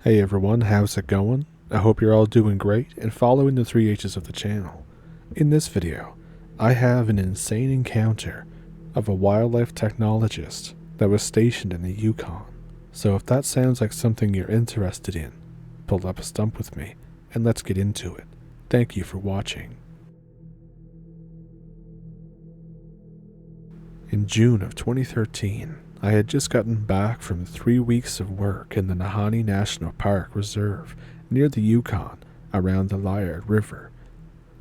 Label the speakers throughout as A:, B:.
A: Hey everyone, how's it going? I hope you're all doing great and following the 3H's of the channel. In this video, I have an insane encounter of a wildlife technologist that was stationed in the Yukon. So if that sounds like something you're interested in, pull up a stump with me and let's get into it. Thank you for watching. In June of 2013, I had just gotten back from 3 weeks of work in the Nahanni National Park Reserve near the Yukon around the Liard River.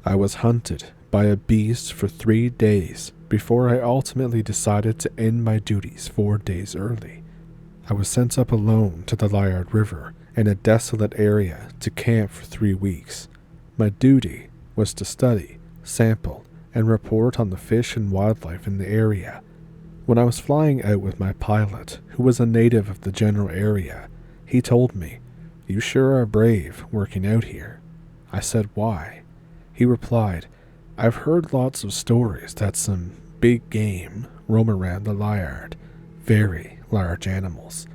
A: I was hunted by a beast for 3 days before I ultimately decided to end my duties 4 days early. I was sent up alone to the Liard River in a desolate area to camp for 3 weeks. My duty was to study, sample, and report on the fish and wildlife in the area. When I was flying out with my pilot, who was a native of the general area, he told me, "You sure are brave working out here." I said, "Why?" He replied, "I've heard lots of stories that some big game roam around the Liard, very large animals.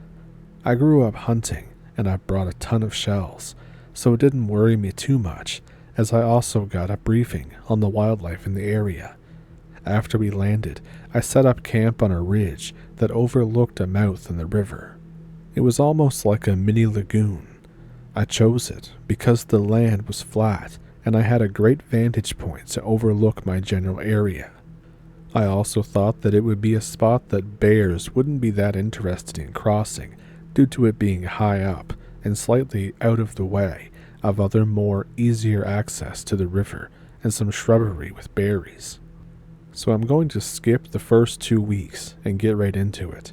A: I grew up hunting and I brought a ton of shells, so it didn't worry me too much, as I also got a briefing on the wildlife in the area. After we landed, I set up camp on a ridge that overlooked a mouth in the river. It was almost like a mini lagoon. I chose it because the land was flat and I had a great vantage point to overlook my general area. I also thought that it would be a spot that bears wouldn't be that interested in crossing due to it being high up and slightly out of the way of other more easier access to the river and some shrubbery with berries. So I'm going to skip the first 2 weeks and get right into it.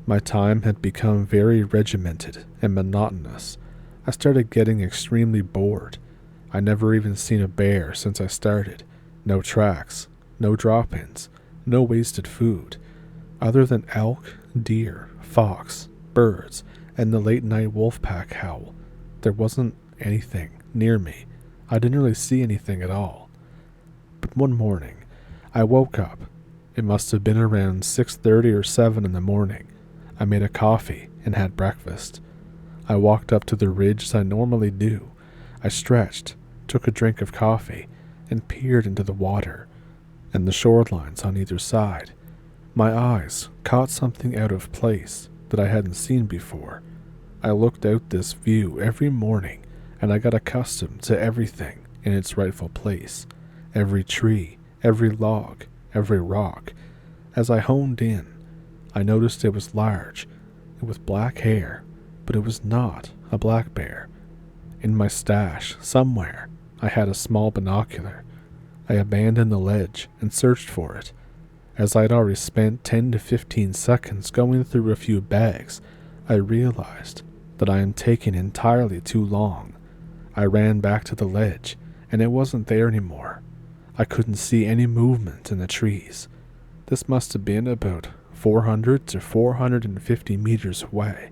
A: My time had become very regimented and monotonous. I started getting extremely bored. I never even seen a bear since I started. No tracks, no drop-ins, no wasted food. Other than elk, deer, fox, birds, and the late-night wolf pack howl, there wasn't anything near me. I didn't really see anything at all. But one morning, I woke up. It must have been around 6:30 or 7 in the morning. I made a coffee and had breakfast. I walked up to the ridge as I normally do. I stretched, took a drink of coffee, and peered into the water and the shorelines on either side. My eyes caught something out of place that I hadn't seen before. I looked out this view every morning and I got accustomed to everything in its rightful place. Every tree, every log, every rock. As I honed in, I noticed it was large and with black hair, but it was not a black bear. In my stash, somewhere, I had a small binocular. I abandoned the ledge and searched for it. As I had already spent 10 to 15 seconds going through a few bags, I realized that I am taking entirely too long. I ran back to the ledge, and it wasn't there anymore. I couldn't see any movement in the trees. This must have been about 400 to 450 meters away.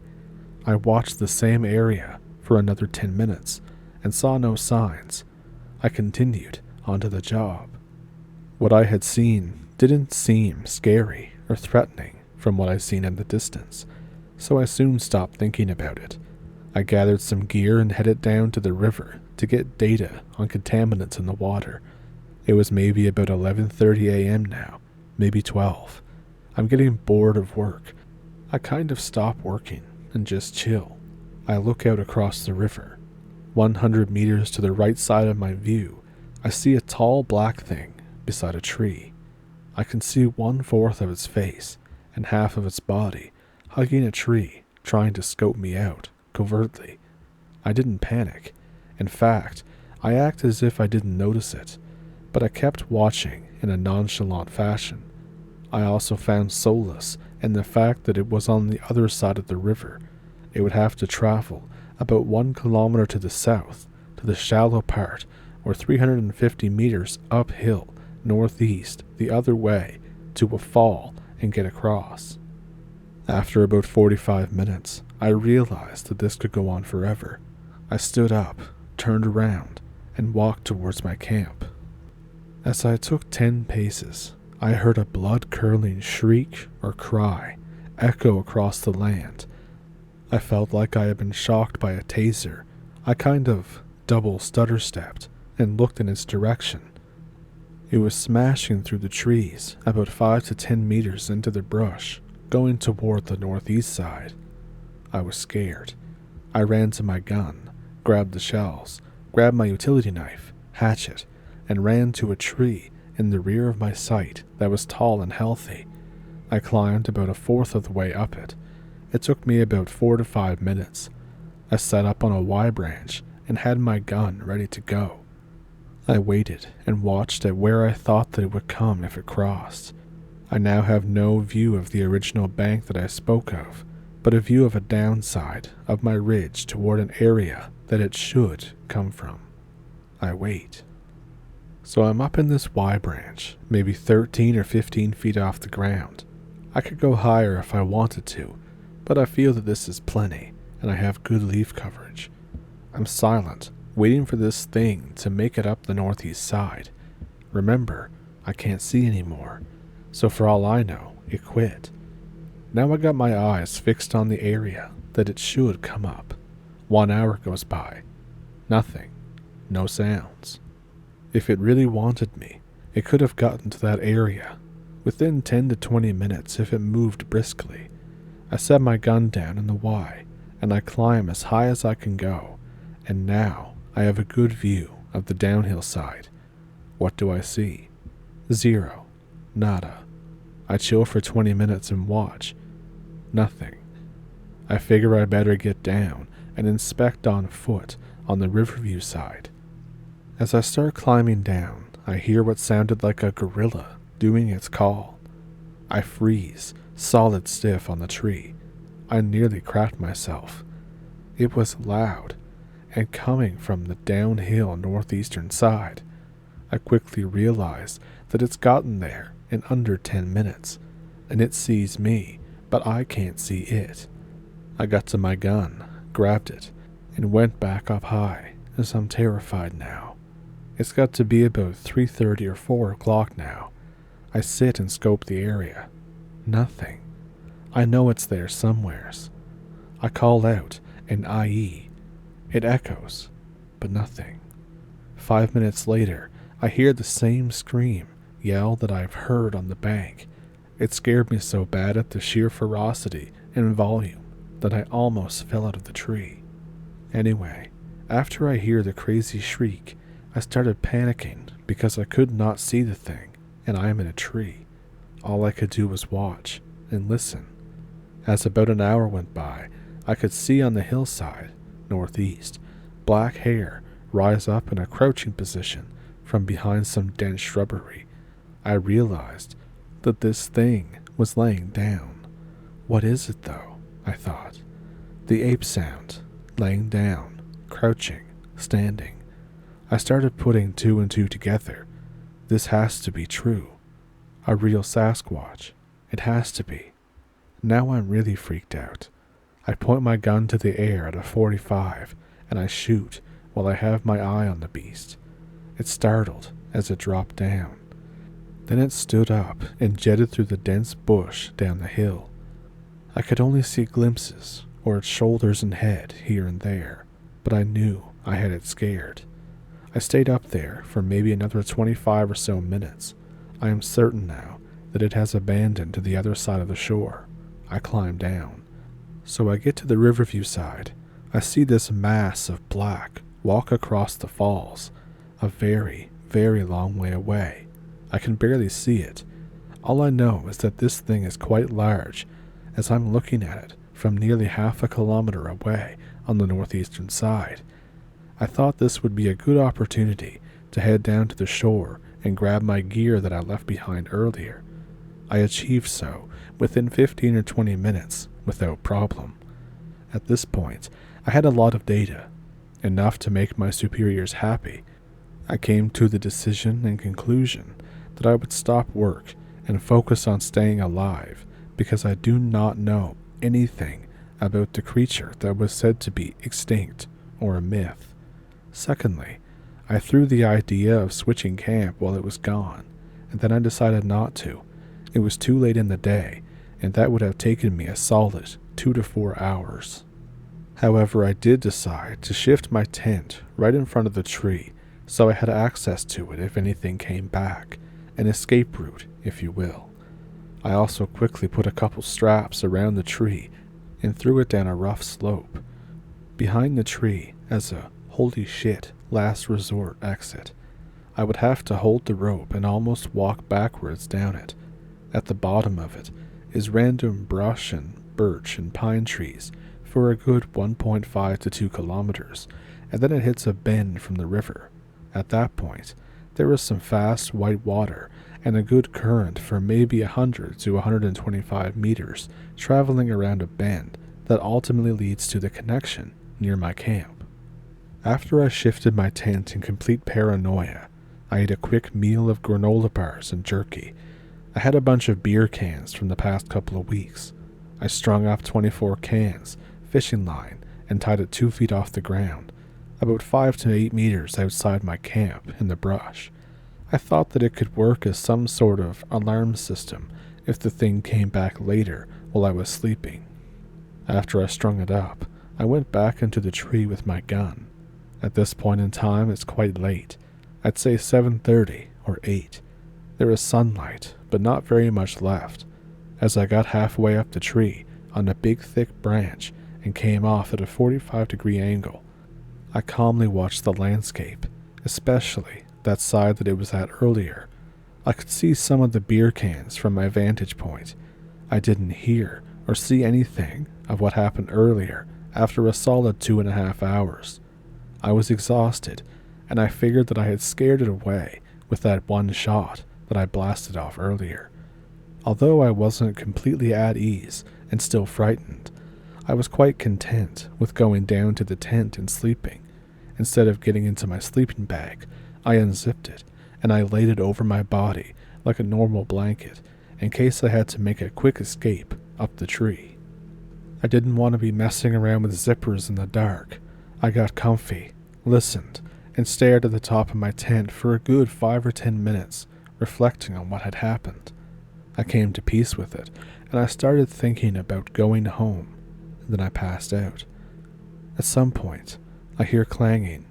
A: I watched the same area for another 10 minutes and saw no signs. I continued onto the job. What I had seen didn't seem scary or threatening from what I seen in the distance, so I soon stopped thinking about it. I gathered some gear and headed down to the river to get data on contaminants in the water. It was maybe about 11:30 a.m. now, maybe 12. I'm getting bored of work. I kind of stop working and just chill. I look out across the river. 100 meters to the right side of my view, I see a tall black thing beside a tree. I can see 1/4 of its face and half of its body hugging a tree, trying to scope me out, covertly. I didn't panic. In fact, I acted as if I didn't notice it, but I kept watching in a nonchalant fashion. I also found solace in the fact that it was on the other side of the river. It would have to travel about 1 kilometer to the south, to the shallow part, or 350 meters uphill, northeast, the other way, to a fall and get across. After about 45 minutes, I realized that this could go on forever. I stood up, turned around, and walked towards my camp. As I took 10 paces, I heard a blood-curdling shriek or cry echo across the land. I felt like I had been shocked by a taser. I kind of double stutter stepped and looked in its direction. It was smashing through the trees about 5 to 10 meters into the brush, going toward the northeast side. I was scared. I ran to my gun, grabbed the shells, grabbed my utility knife, hatchet, and ran to a tree in the rear of my sight that was tall and healthy. I climbed about a fourth of the way up it. It took me about 4 to 5 minutes. I sat up on a Y branch and had my gun ready to go. I waited and watched at where I thought that it would come if it crossed. I now have no view of the original bank that I spoke of, but a view of a downside of my ridge toward an area that it should come from. I wait. So I'm up in this Y branch, maybe 13 or 15 feet off the ground. I could go higher if I wanted to, but I feel that this is plenty, and I have good leaf coverage. I'm silent, waiting for this thing to make it up the northeast side. Remember, I can't see anymore, so for all I know, it quit. Now I got my eyes fixed on the area that it should come up. 1 hour goes by. Nothing. No sounds. If it really wanted me, it could have gotten to that area within 10 to 20 minutes if it moved briskly. I set my gun down in the Y, and I climb as high as I can go, and now I have a good view of the downhill side. What do I see? Zero. Nada. I chill for 20 minutes and watch. Nothing. I figure I better get down and inspect on foot on the Riverview side. As I start climbing down, I hear what sounded like a gorilla doing its call. I freeze, solid stiff on the tree. I nearly crapped myself. It was loud, and coming from the downhill northeastern side. I quickly realize that it's gotten there in under 10 minutes, and it sees me, but I can't see it. I got to my gun, grabbed it, and went back up high, as I'm terrified now. It's got to be about 3:30 or 4 o'clock now. I sit and scope the area. Nothing. I know it's there somewheres. I call out an IE. It echoes, but nothing. 5 minutes later, I hear the same scream, yell that I've heard on the bank. It scared me so bad at the sheer ferocity and volume that I almost fell out of the tree. Anyway, after I hear the crazy shriek, I started panicking because I could not see the thing, and I am in a tree. All I could do was watch and listen. As about an hour went by, I could see on the hillside, northeast, black hair rise up in a crouching position from behind some dense shrubbery. I realized that this thing was laying down. What is it, though? I thought. The ape sound, laying down, crouching, standing. I started putting 2 and 2 together. This has to be true. A real Sasquatch. It has to be. Now I'm really freaked out. I point my gun to the air at a 45, and I shoot while I have my eye on the beast. It startled as it dropped down. Then it stood up and jetted through the dense bush down the hill. I could only see glimpses, or its shoulders and head here and there, but I knew I had it scared. I stayed up there for maybe another 25 or so minutes. I am certain now that it has abandoned to the other side of the shore. I climb down. So I get to the Riverview side. I see this mass of black walk across the falls, a very, very long way away. I can barely see it. All I know is that this thing is quite large, as I'm looking at it from nearly half a kilometer away on the northeastern side. I thought this would be a good opportunity to head down to the shore and grab my gear that I left behind earlier. I achieved so within 15 or 20 minutes without problem. At this point, I had a lot of data, enough to make my superiors happy. I came to the decision and conclusion that I would stop work and focus on staying alive because I do not know anything about the creature that was said to be extinct or a myth. Secondly, I threw the idea of switching camp while it was gone, and then I decided not to. It was too late in the day, and that would have taken me a solid 2 to 4 hours. However, I did decide to shift my tent right in front of the tree so I had access to it if anything came back, an escape route, if you will. I also quickly put a couple straps around the tree and threw it down a rough slope. Behind the tree, as a holy shit last resort exit, I would have to hold the rope and almost walk backwards down it. At the bottom of it is random brush and birch and pine trees for a good 1.5 to 2 kilometers, and then it hits a bend from the river. At that point, there is some fast white water and a good current for maybe 100 to 125 meters traveling around a bend that ultimately leads to the connection near my camp. After I shifted my tent in complete paranoia, I ate a quick meal of granola bars and jerky. I had a bunch of beer cans from the past couple of weeks. I strung up 24 cans, fishing line, and tied it 2 feet off the ground, about 5 to 8 meters outside my camp in the brush. I thought that it could work as some sort of alarm system if the thing came back later while I was sleeping. After I strung it up, I went back into the tree with my gun. At this point in time, it's quite late. I'd say 7:30 or 8. There is sunlight, but not very much left. As I got halfway up the tree on a big thick branch and came off at a 45-degree angle, I calmly watched the landscape, especially that side that it was at earlier. I could see some of the beer cans from my vantage point. I didn't hear or see anything of what happened earlier after a solid 2.5 hours. I was exhausted, and I figured that I had scared it away with that one shot that I blasted off earlier. Although I wasn't completely at ease and still frightened, I was quite content with going down to the tent and sleeping. Instead of getting into my sleeping bag, I unzipped it and I laid it over my body like a normal blanket in case I had to make a quick escape up the tree. I didn't want to be messing around with zippers in the dark. I got comfy, listened, and stared at the top of my tent for a good 5 or 10 minutes, reflecting on what had happened. I came to peace with it, and I started thinking about going home, and then I passed out. At some point, I hear clanging.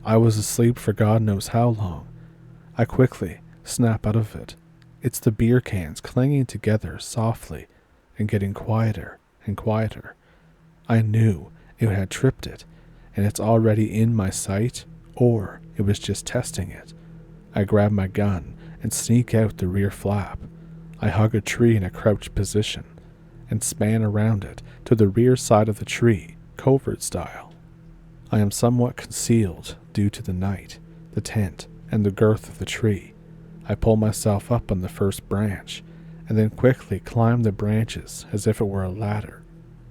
A: I was asleep for God knows how long. I quickly snap out of it. It's the beer cans clanging together softly and getting quieter and quieter. I knew it had tripped it, and it's already in my sight, or it was just testing it. I grab my gun and sneak out the rear flap. I hug a tree in a crouched position and span around it to the rear side of the tree, covert style. I am somewhat concealed due to the night, the tent, and the girth of the tree. I pull myself up on the first branch and then quickly climb the branches as if it were a ladder.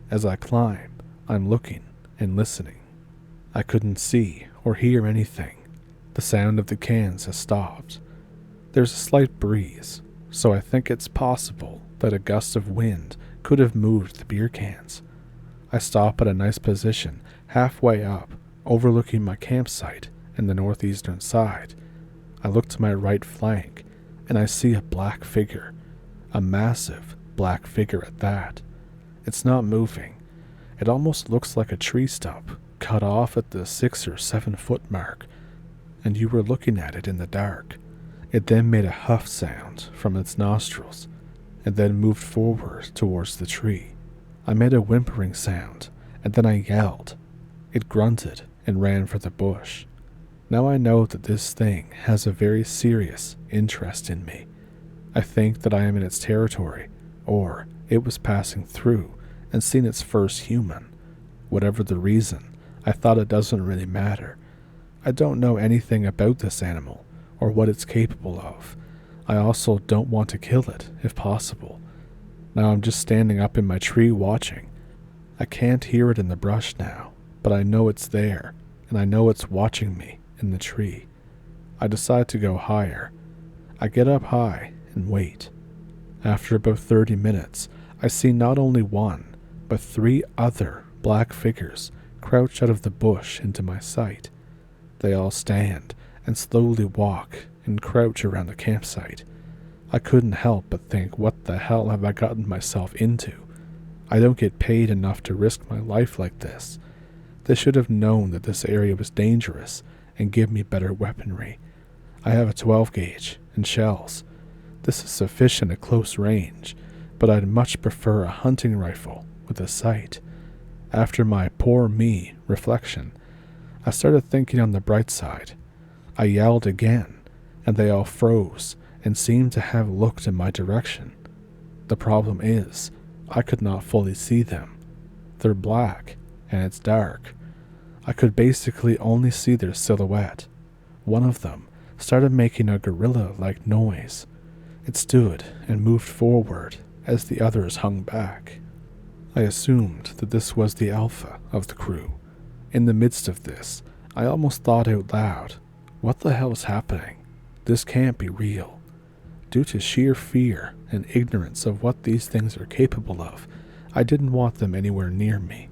A: As I climb, I'm looking and listening. I couldn't see or hear anything. The sound of the cans has stopped. There's a slight breeze, so I think it's possible that a gust of wind could have moved the beer cans. I stop at a nice position halfway up, overlooking my campsite in the northeastern side. I look to my right flank, and I see a black figure, a massive black figure at that. It's not moving. It almost looks like a tree stump cut off at the 6 or 7 foot mark, and you were looking at it in the dark. It then made a huff sound from its nostrils, and then moved forward towards the tree. I made a whimpering sound, and then I yelled. It grunted and ran for the bush. Now I know that this thing has a very serious interest in me. I think that I am in its territory, or it was passing through and seen its first human. Whatever the reason, I thought it doesn't really matter. I don't know anything about this animal or what it's capable of. I also don't want to kill it, if possible. Now I'm just standing up in my tree watching. I can't hear it in the brush now, but I know it's there, and I know it's watching me in the tree. I decide to go higher. I get up high and wait. After about 30 minutes, I see not only one, but 3 other black figures crouch out of the bush into my sight. They all stand and slowly walk and crouch around the campsite. I couldn't help but think, what the hell have I gotten myself into? I don't get paid enough to risk my life like this, They should have known that this area was dangerous and give me better weaponry. I have a 12 gauge and shells. This is sufficient at close range, but I'd much prefer a hunting rifle with a sight. After my poor me reflection, I started thinking on the bright side. I yelled again, and they all froze and seemed to have looked in my direction. The problem is, I could not fully see them. They're black, and it's dark. I could basically only see their silhouette. One of them started making a gorilla-like noise. It stood and moved forward as the others hung back. I assumed that this was the alpha of the crew. In the midst of this, I almost thought out loud, what the hell is happening? This can't be real. Due to sheer fear and ignorance of what these things are capable of, I didn't want them anywhere near me.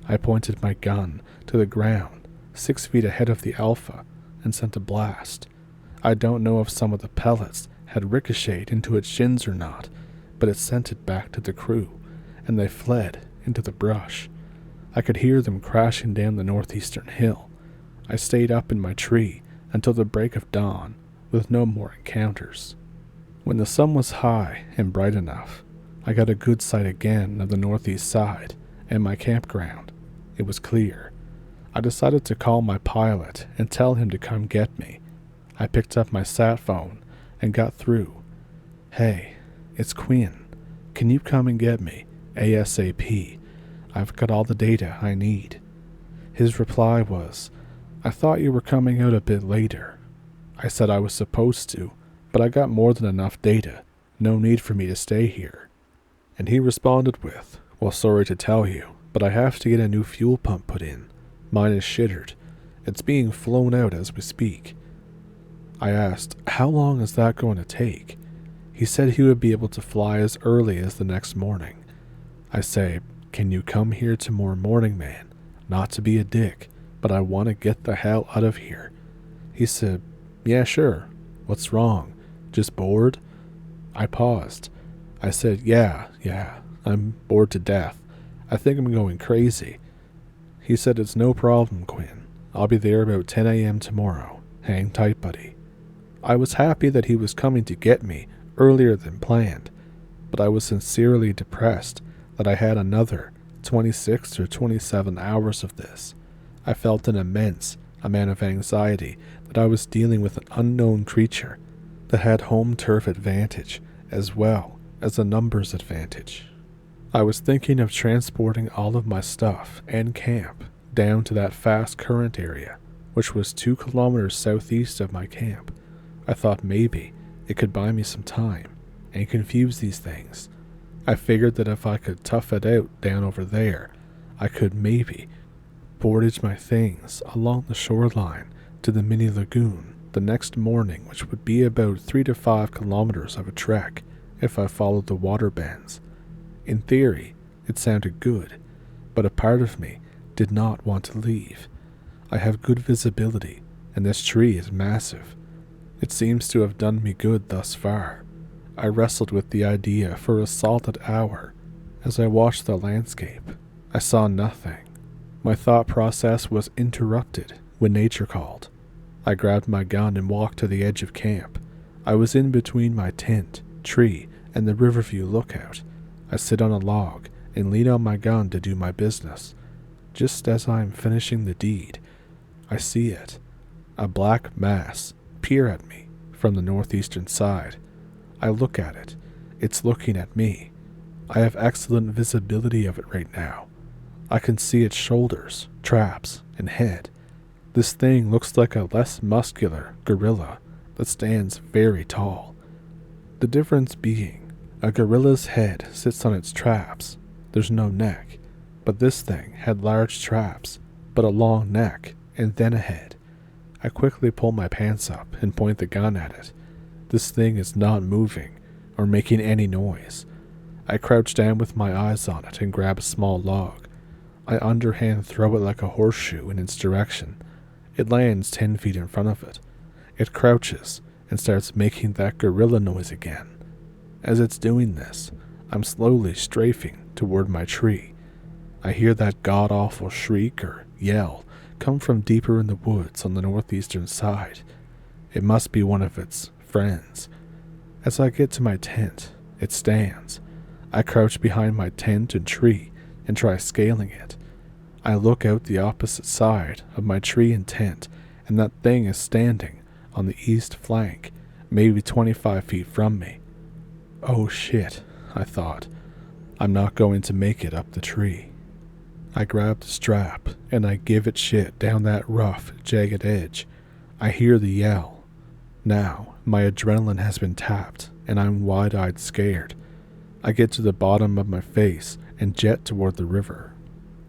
A: I pointed my gun to the ground, 6 feet ahead of the alpha, and sent a blast. I don't know if some of the pellets had ricocheted into its shins or not, but it sent it back to the crew, and they fled into the brush. I could hear them crashing down the northeastern hill. I stayed up in my tree until the break of dawn, with no more encounters. When the sun was high and bright enough, I got a good sight again of the northeast side and my campground. It was clear. I decided to call my pilot and tell him to come get me. I picked up my sat phone and got through. "Hey, it's Quinn. Can you come and get me? ASAP. I've got all the data I need." His reply was, "I thought you were coming out a bit later." I said I was supposed to, but I got more than enough data. No need for me to stay here. And he responded with, "Well, sorry to tell you, but I have to get a new fuel pump put in. Mine is shittered. It's being flown out as we speak." I asked, "How long is that going to take?" He said he would be able to fly as early as the next morning. I say, "Can you come here tomorrow morning, man? Not to be a dick, but I want to get the hell out of here." He said, "Yeah, sure. What's wrong? Just bored?" I paused. I said, yeah, I'm bored to death. I think I'm going crazy." He said, "It's no problem, Quinn. I'll be there about 10 a.m. tomorrow. Hang tight, buddy." I was happy that he was coming to get me earlier than planned, but I was sincerely depressed that I had another 26 or 27 hours of this. I felt an immense amount of anxiety that I was dealing with an unknown creature that had home turf advantage as well as a numbers advantage. I was thinking of transporting all of my stuff and camp down to that fast current area, which was 2 kilometers southeast of my camp. I thought maybe it could buy me some time and confuse these things. I figured that if I could tough it out down over there, I could maybe portage my things along the shoreline to the mini lagoon the next morning, which would be about 3 to 5 kilometers of a trek if I followed the water bends. In theory, it sounded good, but a part of me did not want to leave. I have good visibility, and this tree is massive. It seems to have done me good thus far. I wrestled with the idea for a solid hour. As I watched the landscape, I saw nothing. My thought process was interrupted when nature called. I grabbed my gun and walked to the edge of camp. I was in between my tent, tree, and the Riverview lookout. I sit on a log and lean on my gun to do my business. Just as I am finishing the deed, I see it, a black mass, peer at me from the northeastern side. I look at it. It's looking at me. I have excellent visibility of it right now. I can see its shoulders, traps, and head. This thing looks like a less muscular gorilla that stands very tall. The difference being, a gorilla's head sits on its traps. There's no neck, but this thing had large traps, but a long neck, and then a head. I quickly pull my pants up and point the gun at it. This thing is not moving or making any noise. I crouch down with my eyes on it and grab a small log. I underhand throw it like a horseshoe in its direction. It lands 10 feet in front of it. It crouches and starts making that gorilla noise again. As it's doing this, I'm slowly strafing toward my tree. I hear that god-awful shriek or yell come from deeper in the woods on the northeastern side. It must be one of its friends. As I get to my tent, it stands. I crouch behind my tent and tree and try scaling it. I look out the opposite side of my tree and tent, and that thing is standing on the east flank, maybe 25 feet from me. Oh shit, I thought. I'm not going to make it up the tree. I grab the strap and I give it shit down that rough, jagged edge. I hear the yell. Now, my adrenaline has been tapped and I'm wide-eyed scared. I get to the bottom of my face and jet toward the river.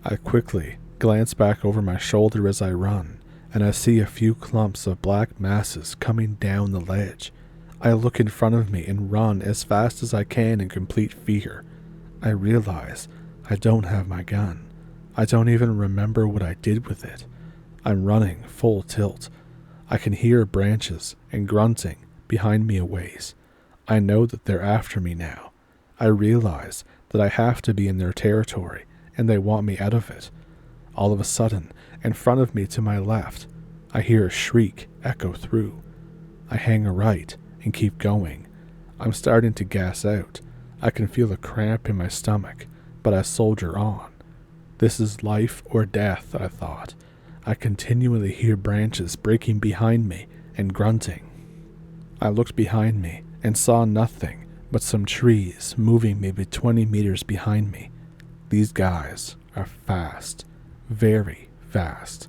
A: I quickly glance back over my shoulder as I run, and I see a few clumps of black masses coming down the ledge. I look in front of me and run as fast as I can in complete fear. I realize I don't have my gun. I don't even remember what I did with it. I'm running full tilt. I can hear branches and grunting behind me a ways. I know that they're after me now. I realize that I have to be in their territory and they want me out of it. All of a sudden, in front of me to my left, I hear a shriek echo through. I hang a right and keep going. I'm starting to gas out. I can feel a cramp in my stomach, but I soldier on. This is life or death, I thought. I continually hear branches breaking behind me and grunting. I looked behind me and saw nothing but some trees moving maybe 20 meters behind me. These guys are fast, very fast.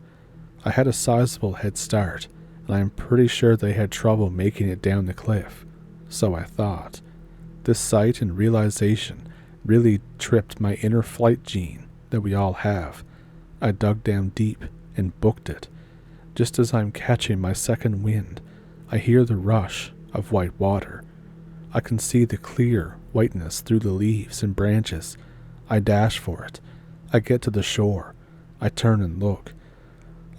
A: I had a sizable head start, and I'm pretty sure they had trouble making it down the cliff. So I thought. This sight and realization really tripped my inner flight gene that we all have. I dug down deep and booked it. Just as I'm catching my second wind, I hear the rush of white water. I can see the clear whiteness through the leaves and branches. I dash for it. I get to the shore. I turn and look.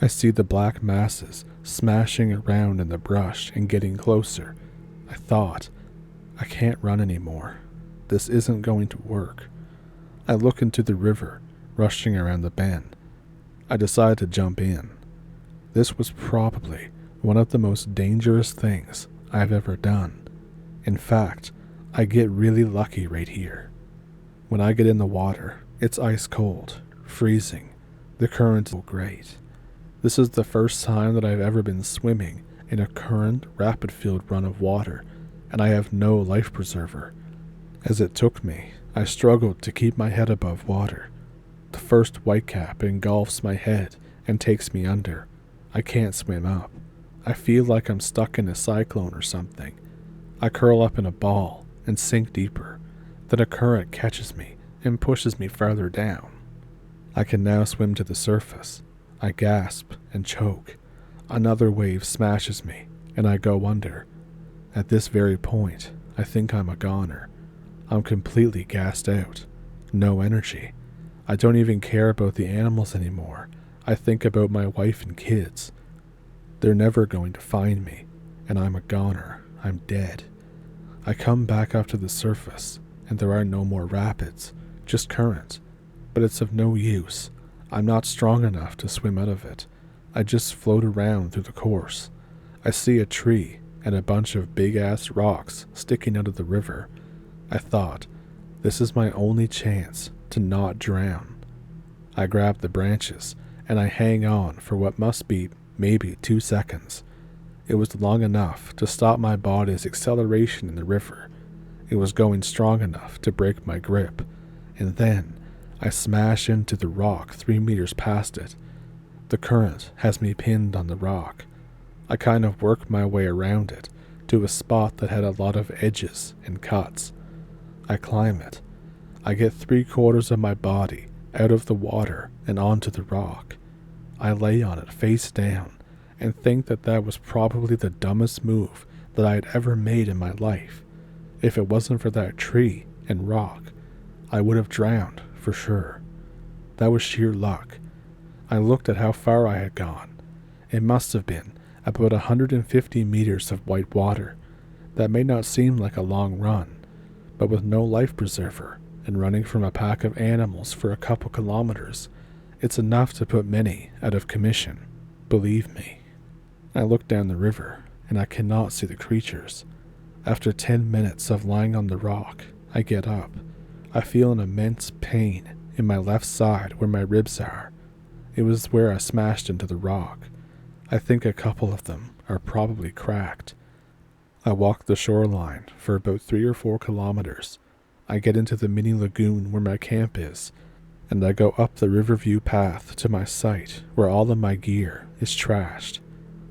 A: I see the black masses smashing around in the brush and getting closer. I thought, I can't run anymore. This isn't going to work. I look into the river, rushing around the bend. I decide to jump in. This was probably one of the most dangerous things I've ever done. In fact, I get really lucky right here. When I get in the water, it's ice cold, freezing. The current is great. This is the first time that I've ever been swimming in a current, rapid-filled run of water, and I have no life preserver. As it took me, I struggled to keep my head above water. The first whitecap engulfs my head and takes me under. I can't swim up. I feel like I'm stuck in a cyclone or something. I curl up in a ball and sink deeper. Then a current catches me and pushes me farther down. I can now swim to the surface. I gasp and choke. Another wave smashes me, and I go under. At this very point, I think I'm a goner. I'm completely gassed out. No energy. I don't even care about the animals anymore. I think about my wife and kids. They're never going to find me, and I'm a goner. I'm dead. I come back up to the surface, and there are no more rapids, just current. But it's of no use. I'm not strong enough to swim out of it. I just float around through the course. I see a tree and a bunch of big-ass rocks sticking out of the river. I thought, this is my only chance to not drown. I grab the branches, and I hang on for what must be maybe 2 seconds. It was long enough to stop my body's acceleration in the river. It was going strong enough to break my grip, and then I smash into the rock 3 meters past it. The current has me pinned on the rock. I kind of work my way around it to a spot that had a lot of edges and cuts. I climb it. I get 3/4 of my body out of the water and onto the rock. I lay on it face down and think that that was probably the dumbest move that I had ever made in my life. If it wasn't for that tree and rock, I would have drowned for sure. That was sheer luck. I looked at how far I had gone. It must have been about 150 meters of white water. That may not seem like a long run, but with no life preserver and running from a pack of animals for a couple kilometers. It's enough to put many out of commission, believe me. I look down the river, and I cannot see the creatures. After 10 minutes of lying on the rock, I get up. I feel an immense pain in my left side where my ribs are. It was where I smashed into the rock. I think a couple of them are probably cracked. I walk the shoreline for about 3 or 4 kilometers. I get into the mini lagoon where my camp is, and I go up the Riverview path to my site where all of my gear is trashed.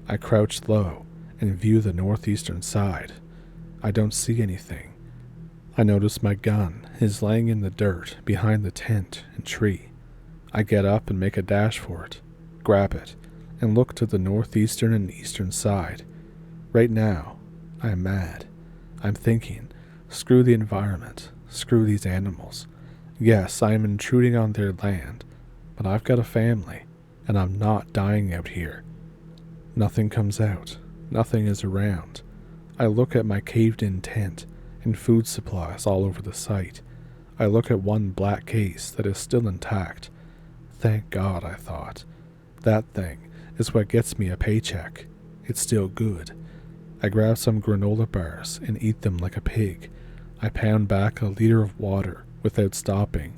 A: I crouch low and view the northeastern side. I don't see anything. I notice my gun is laying in the dirt behind the tent and tree. I get up and make a dash for it, grab it, and look to the northeastern and eastern side. Right now, I am mad. I'm thinking, screw the environment, screw these animals. Yes, I am intruding on their land, but I've got a family, and I'm not dying out here. Nothing comes out. Nothing is around. I look at my caved-in tent and food supplies all over the site. I look at one black case that is still intact. Thank God, I thought. That thing is what gets me a paycheck. It's still good. I grab some granola bars and eat them like a pig. I pound back a liter of water without stopping.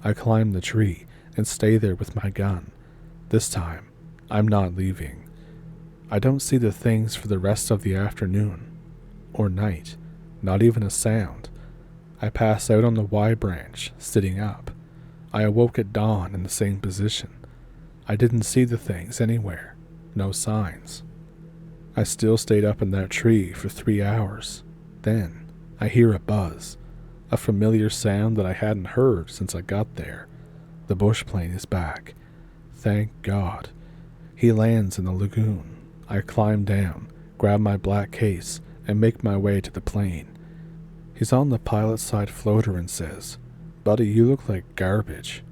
A: I climb the tree and stay there with my gun. This time, I'm not leaving. I don't see the things for the rest of the afternoon or night, not even a sound. I pass out on the Y branch, sitting up. I awoke at dawn in the same position. I didn't see the things anywhere, no signs. I still stayed up in that tree for 3 hours. Then, I hear a buzz, a familiar sound that I hadn't heard since I got there. The bush plane is back. Thank God. He lands in the lagoon. I climb down, grab my black case, and make my way to the plane. He's on the pilot's side floater and says, "Buddy, you look like garbage."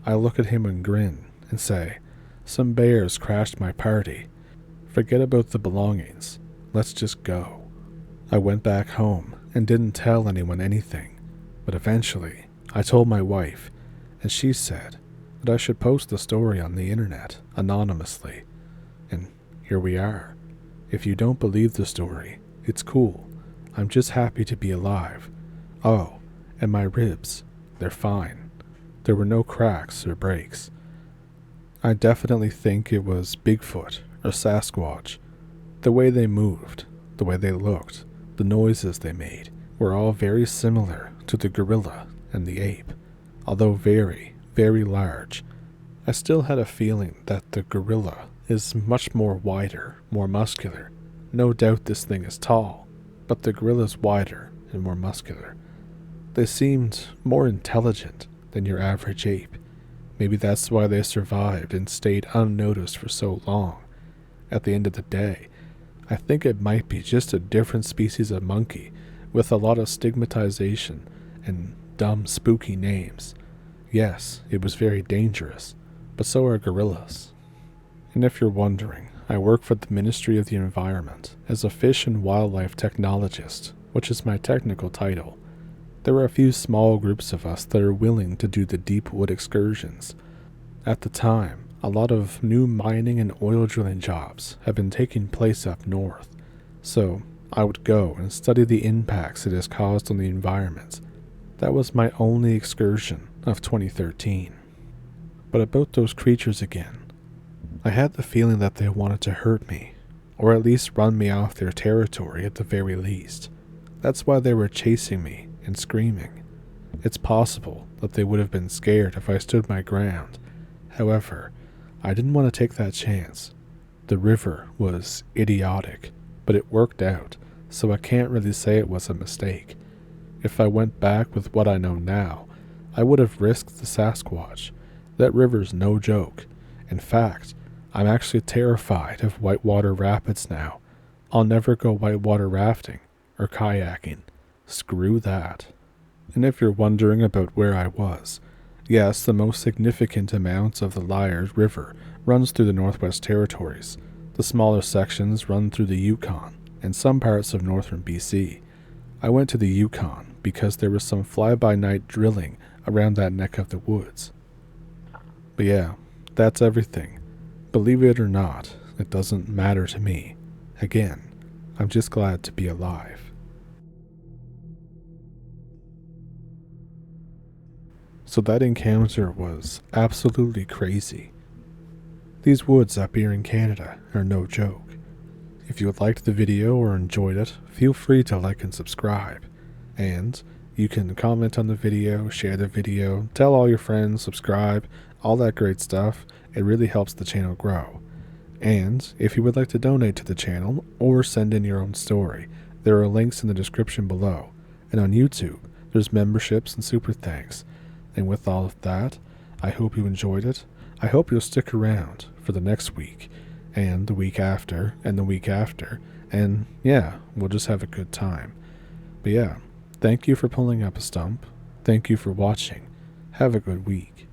A: I look at him and grin and say, "Some bears crashed my party. Forget about the belongings. Let's just go." I went back home and didn't tell anyone anything, but eventually I told my wife, and she said that I should post the story on the internet anonymously. And here we are. If you don't believe the story, it's cool. I'm just happy to be alive. Oh, and my ribs, they're fine. There were no cracks or breaks. I definitely think it was Bigfoot or Sasquatch. The way they moved, the way they looked, the noises they made were all very similar to the gorilla and the ape. Although very, very large, I still had a feeling that the gorilla is much more wider, more muscular. No doubt this thing is tall, but the gorilla's wider and more muscular. They seemed more intelligent than your average ape. Maybe that's why they survived and stayed unnoticed for so long. At the end of the day, I think it might be just a different species of monkey with a lot of stigmatization and dumb, spooky names. Yes, it was very dangerous, but so are gorillas. And if you're wondering, I work for the Ministry of the Environment as a fish and wildlife technologist, which is my technical title. There are a few small groups of us that are willing to do the deep wood excursions. At the time, a lot of new mining and oil drilling jobs have been taking place up north, so I would go and study the impacts it has caused on the environment. That was my only excursion of 2013. But about those creatures again, I had the feeling that they wanted to hurt me, or at least run me off their territory at the very least. That's why they were chasing me and screaming. It's possible that they would have been scared if I stood my ground. However, I didn't want to take that chance. The river was idiotic, but it worked out, so I can't really say it was a mistake. If I went back with what I know now, I would have risked the Sasquatch. That river's no joke. In fact, I'm actually terrified of whitewater rapids now. I'll never go whitewater rafting or kayaking. Screw that. And if you're wondering about where I was, yes, the most significant amount of the Liard River runs through the Northwest Territories. The smaller sections run through the Yukon and some parts of northern BC. I went to the Yukon because there was some fly-by-night drilling around that neck of the woods. But yeah, that's everything. Believe it or not, it doesn't matter to me. Again, I'm just glad to be alive. So that encounter was absolutely crazy. These woods up here in Canada are no joke. If you liked the video or enjoyed it, feel free to like and subscribe. And you can comment on the video, share the video, tell all your friends, subscribe, all that great stuff. It really helps the channel grow. And if you would like to donate to the channel or send in your own story, there are links in the description below. And on YouTube, there's memberships and super thanks. And with all of that, I hope you enjoyed it. I hope you'll stick around for the next week, and the week after, and the week after, and yeah, we'll just have a good time. But yeah, thank you for pulling up a stump. Thank you for watching. Have a good week.